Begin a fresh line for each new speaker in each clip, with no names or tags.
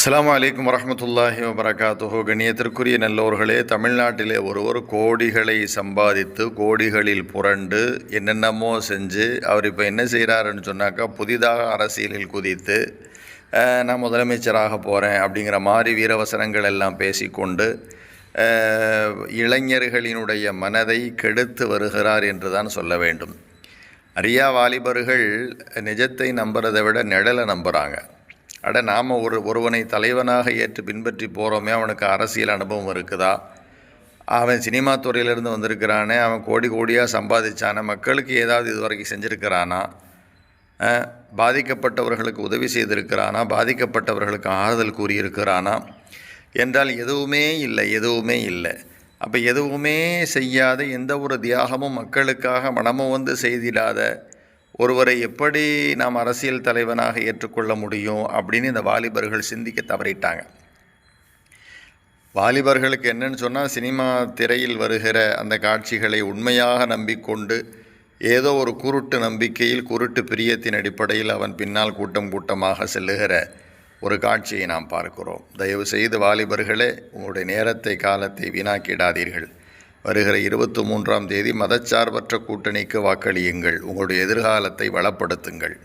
அஸ்ஸலாமு அலைக்கும் வரஹ்மத்துல்லாஹி வபரகாத்துஹு. கண்ணியத்திற்குரிய நல்லோர்களே, தமிழ்நாட்டிலே ஒருவர் கோடிகளை சம்பாதித்து கோடிகளில் புரண்டு என்னென்னமோ செஞ்சு அவர் இப்போ என்ன செய்கிறாருன்னு சொன்னாக்கா, புதிதாக அரசியலில் குதித்து நான் முதலமைச்சராக போகிறேன் அப்படிங்கிற மாதிரி வீரவசனங்கள் எல்லாம் பேசிக்கொண்டு இளைஞர்களினுடைய மனதை கெடுத்து வருகிறார் என்று தான் சொல்ல வேண்டும். நிறையா வாலிபர்கள் நிஜத்தை நம்புறதை விட நிழலை நம்புகிறாங்க. நாம் ஒருவனை தலைவனாக ஏற்று பின்பற்றி போகிறோமே, அவனுக்கு அரசியல் அனுபவம் இருக்குதா, அவன் சினிமா துறையிலேருந்து வந்திருக்கிறானே, அவன் கோடி கோடியாக சம்பாதிச்சானே, மக்களுக்கு ஏதாவது இதுவரைக்கும் செஞ்சுருக்கிறானா, பாதிக்கப்பட்டவர்களுக்கு உதவி செய்திருக்கிறானா, பாதிக்கப்பட்டவர்களுக்கு ஆறுதல் கூறியிருக்கிறானா என்றால் எதுவுமே இல்லை. அப்போ எதுவுமே செய்யாத, எந்த ஒரு தியாகமும் மக்களுக்காக மனமும் வந்து செய்திடாத ஒருவரை எப்படி நாம் அரசியல் தலைவனாக ஏற்றுக்கொள்ள முடியும் அப்படின்னு இந்த வாலிபர்கள் சிந்திக்க தவறிட்டாங்க. வாலிபர்களுக்கு என்னன்னு சொன்னால், சினிமா திரையில் வருகிற அந்த காட்சிகளை உண்மையாக நம்பிக்கொண்டு ஏதோ ஒரு குருட்டு நம்பிக்கையில், குருட்டு பிரியத்தின் அடிப்படையில் அவன் பின்னால் கூட்டமாக செல்லுகிற ஒரு காட்சியை நாம் பார்க்கிறோம். தயவு செய்து வாலிபர்களே, உங்களுடைய நேரத்தை காலத்தை வீணாக்கிடாதீர்கள். வருகிற 23ஆம் தேதி மதச்சார்பற்ற கூட்டணிக்கு வாக்களியுங்கள். உங்களுடைய எதிர்காலத்தை வளப்படுத்துங்கள்.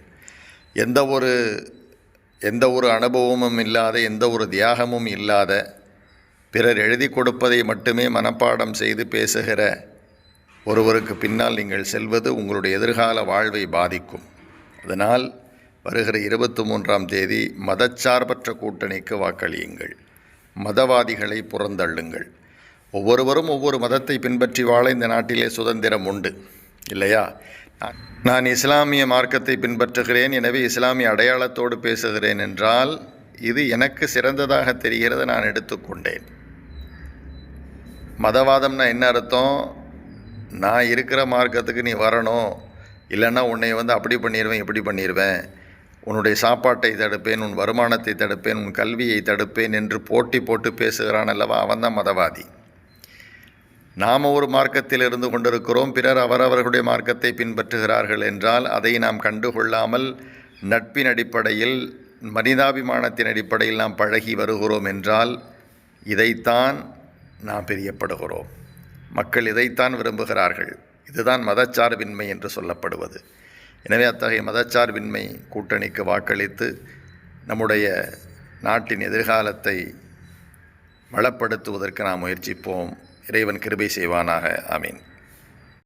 எந்த ஒரு அனுபவமும் இல்லாத, எந்த ஒரு தியாகமும் இல்லாத, பிறர் எழுதி கொடுப்பதை மட்டுமே மனப்பாடம் செய்து பேசுகிற ஒருவருக்கு பின்னால் நீங்கள் செல்வது உங்களுடைய எதிர்கால வாழ்வை பாதிக்கும். அதனால் வருகிற 23ஆம் தேதி மதச்சார்பற்ற கூட்டணிக்கு வாக்களியுங்கள். மதவாதிகளை புறந்தள்ளுங்கள். ஒவ்வொருவரும் ஒவ்வொரு மதத்தை பின்பற்றி வாழ இந்த நாட்டிலே சுதந்திரம் உண்டு இல்லையா? நான் இஸ்லாமிய மார்க்கத்தை பின்பற்றுகிறேன், எனவே இஸ்லாமிய அடையாளத்தோடு பேசுகிறேன் என்றால் இது எனக்கு சிறந்ததாக தெரிகிறது, நான் எடுத்துக்கொண்டேன். மதவாதம்னா என்ன அர்த்தம்? நான் இருக்கிற மார்க்கத்துக்கு நீ வரணும், இல்லைன்னா உன்னை அப்படி பண்ணிடுவேன், இப்படி பண்ணிடுவேன், உன்னுடைய சாப்பாட்டை தடுப்பேன், உன் வருமானத்தை தடுப்பேன், உன் கல்வியை தடுப்பேன் என்று போட்டி போட்டு பேசுகிறான் அல்லவா, அவன்தான் மதவாதி. நாம் ஒரு மார்க்கத்தில் இருந்து கொண்டிருக்கிறோம், பிறர் அவரவர்களுடைய மார்க்கத்தை பின்பற்றுகிறார்கள் என்றால் அதை நாம் கண்டுகொள்ளாமல் நட்பின் அடிப்படையில், மனிதாபிமானத்தின் அடிப்படையில் நாம் பழகி வருகிறோம் என்றால் இதைத்தான் நாம் பிரியப்படுகிறோம். மக்கள் இதைத்தான் விரும்புகிறார்கள். இதுதான் மதச்சார்பின்மை என்று சொல்லப்படுவது. எனவே அத்தகைய மதச்சார்பின்மை கூட்டணிக்கு வாக்களித்து நம்முடைய நாட்டின் எதிர்காலத்தை வளப்படுத்துவதற்கு நாம் முயற்சிப்போம். இறைவன் கிருபை செய்வானாக. ஆமீன்.